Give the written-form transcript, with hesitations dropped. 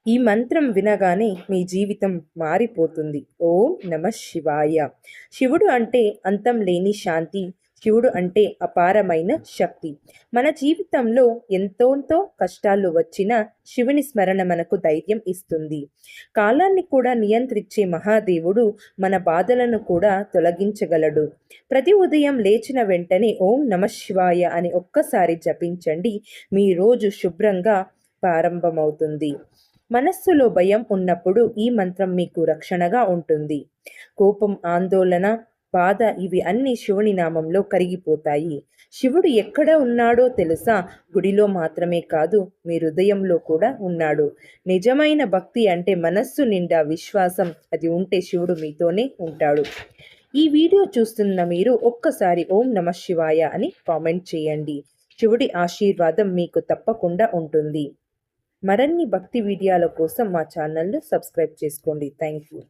ఈ మంత్రం వినగానే మీ జీవితం మారిపోతుంది. ఓం నమ శివాయ. శివుడు అంటే అంతం లేని శాంతి. శివుడు అంటే అపారమైన శక్తి. మన జీవితంలో ఎంతోంతో కష్టాలు వచ్చినా శివుని స్మరణ మనకు ధైర్యం ఇస్తుంది. కాలాన్ని కూడా నియంత్రించే మహాదేవుడు మన బాధలను కూడా తొలగించగలడు. ప్రతి ఉదయం లేచిన వెంటనే ఓం నమ శివాయ అని ఒక్కసారి జపించండి. మీ రోజు శుభ్రంగా ప్రారంభమవుతుంది. మనస్సులో భయం ఉన్నప్పుడు ఈ మంత్రం మీకు రక్షణగా ఉంటుంది. కోపం, ఆందోళన, బాధ ఇవి అన్ని శివుని నామంలో కరిగిపోతాయి. శివుడు ఎక్కడ ఉన్నాడో తెలుసా? గుడిలో మాత్రమే కాదు, మీ హృదయంలో కూడా ఉన్నాడు. నిజమైన భక్తి అంటే మనస్సు నిండా విశ్వాసం. అది ఉంటే శివుడు మీతోనే ఉంటాడు. ఈ వీడియో చూస్తున్న మీరు ఒక్కసారి ఓం నమ శివాయ అని కామెంట్ చేయండి. శివుడి ఆశీర్వాదం మీకు తప్పకుండా ఉంటుంది. మరిన్ని భక్తి వీడియోల కోసం మా ఛానల్ను సబ్స్క్రైబ్ చేసుకోండి. Thank you.